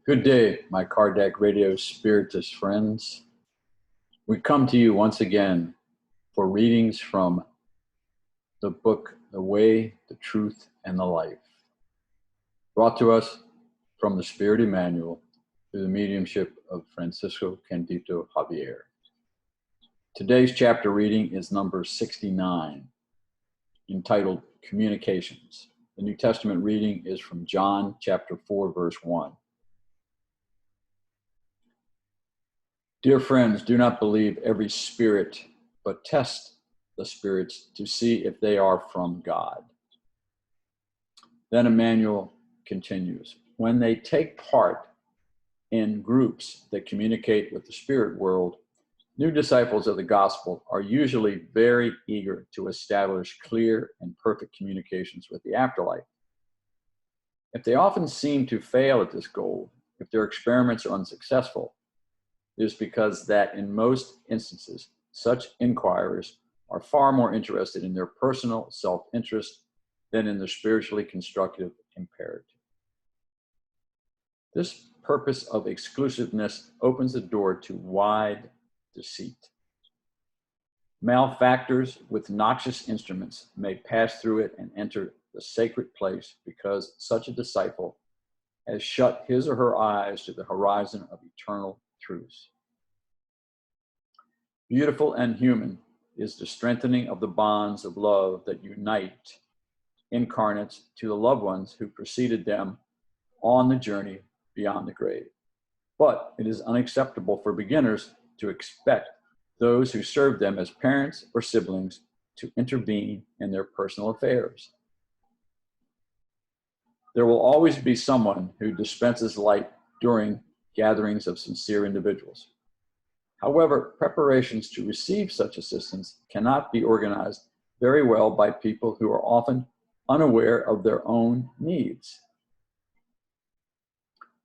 Good day, my Kardec Radio Spiritist friends. We come to you once again for readings from the book, The Way, the Truth, and the Life, brought to us from the Spirit Emmanuel through the mediumship of Francisco Candido Javier. Today's chapter reading is number 69, entitled Communications. The New Testament reading is from John chapter 4, verse 1. Dear friends, do not believe every spirit, but test the spirits to see if they are from God. Then Emmanuel continues, when they take part in groups that communicate with the spirit world, new disciples of the gospel are usually very eager to establish clear and perfect communications with the afterlife. If they often seem to fail at this goal, if their experiments are unsuccessful, it is because that in most instances, such inquirers are far more interested in their personal self-interest than in the spiritually constructive imperative. This purpose of exclusiveness opens the door to wide deceit. Malefactors with noxious instruments may pass through it and enter the sacred place because such a disciple has shut his or her eyes to the horizon of eternal truths. Beautiful and human is the strengthening of the bonds of love that unite incarnates to the loved ones who preceded them on the journey beyond the grave. But it is unacceptable for beginners to expect those who serve them as parents or siblings to intervene in their personal affairs. There will always be someone who dispenses light during gatherings of sincere individuals. However, preparations to receive such assistance cannot be organized very well by people who are often unaware of their own needs.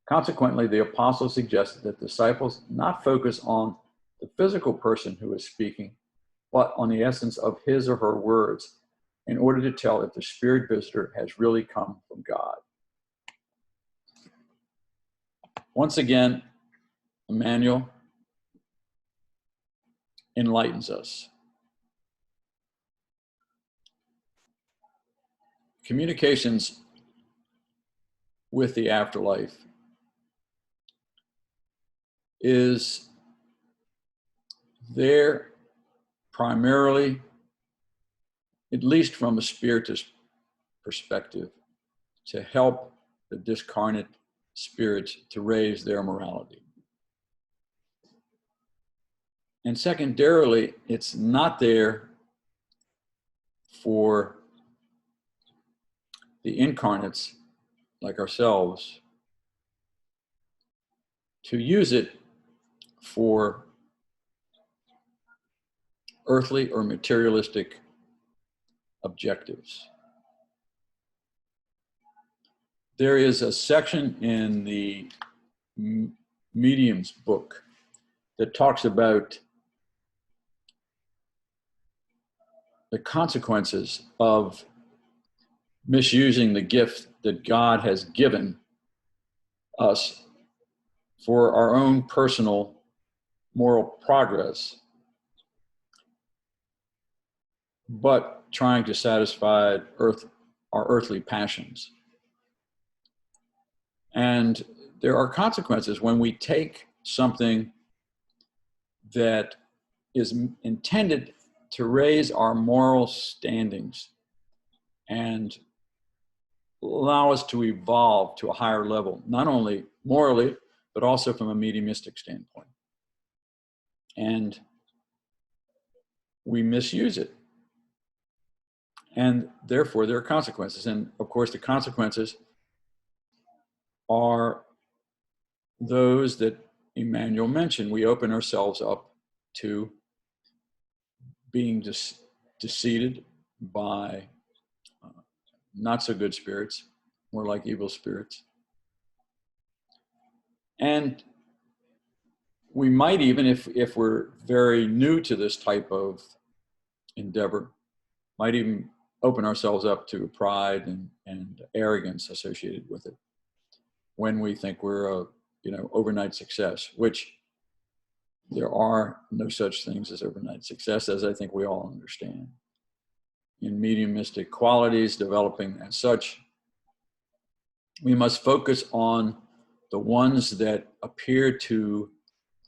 Consequently, the apostle suggested that disciples not focus on the physical person who is speaking, but on the essence of his or her words in order to tell if the spirit visitor has really come from God. Once again, Emmanuel enlightens us. Communications with the afterlife is there primarily, at least from a spiritist perspective, to help the discarnate spirits to raise their morality. And secondarily, it's not there for the incarnates like ourselves to use it for earthly or materialistic objectives. There is a section in the Medium's book that talks about the consequences of misusing the gift that God has given us for our own personal moral progress, but trying to satisfy our earthly passions. And there are consequences when we take something that is intended to raise our moral standings and allow us to evolve to a higher level, not only morally, but also from a mediumistic standpoint. And we misuse it. And therefore, there are consequences. And of course, the consequences are those that Emmanuel mentioned. We open ourselves up to being deceived by not so good spirits, more like evil spirits. And we might even, if we're very new to this type of endeavor, might even open ourselves up to pride and arrogance associated with it when we think we're overnight success, which there are no such things as overnight success, as I think we all understand. In mediumistic qualities developing as such, we must focus on the ones that appear to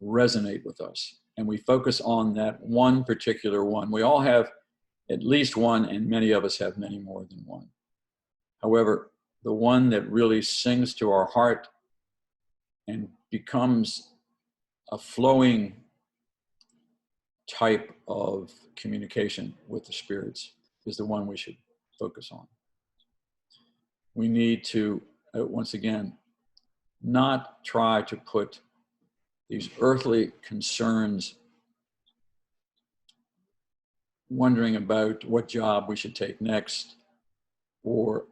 resonate with us. And we focus on that one particular one. We all have at least one, and many of us have many more than one. However, the one that really sings to our heart and becomes a flowing type of communication with the spirits is the one we should focus on. We need to, once again, not try to put these earthly concerns, wondering about what job we should take next, or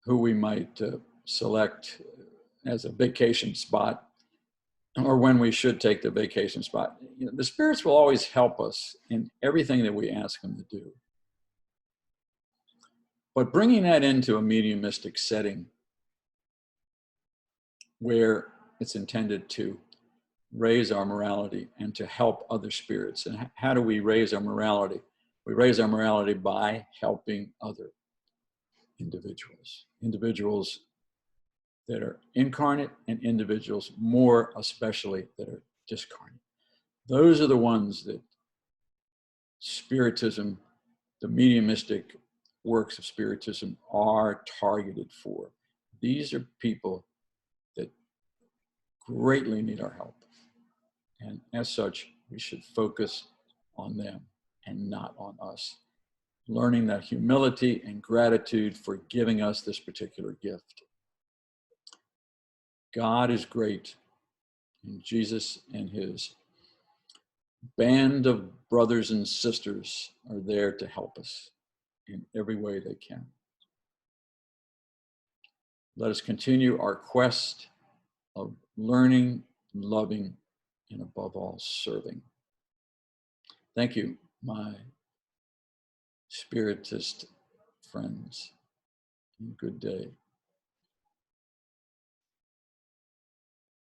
who we might select as a vacation spot, or when we should take the vacation spot. The spirits will always help us in everything that we ask them to do. But bringing that into a mediumistic setting where it's intended to raise our morality and to help other spirits. And how do we raise our morality? We raise our morality by helping other individuals that are incarnate and individuals more especially that are discarnate. Those are the ones that Spiritism, the mediumistic works of Spiritism, are targeted for. These are people that greatly need our help. And as such, we should focus on them and not on us. Learning that humility and gratitude for giving us this particular gift. God is great, and Jesus and his band of brothers and sisters are there to help us in every way they can. Let us continue our quest of learning, loving, and above all, serving. Thank you, my Spiritist friends, and good day.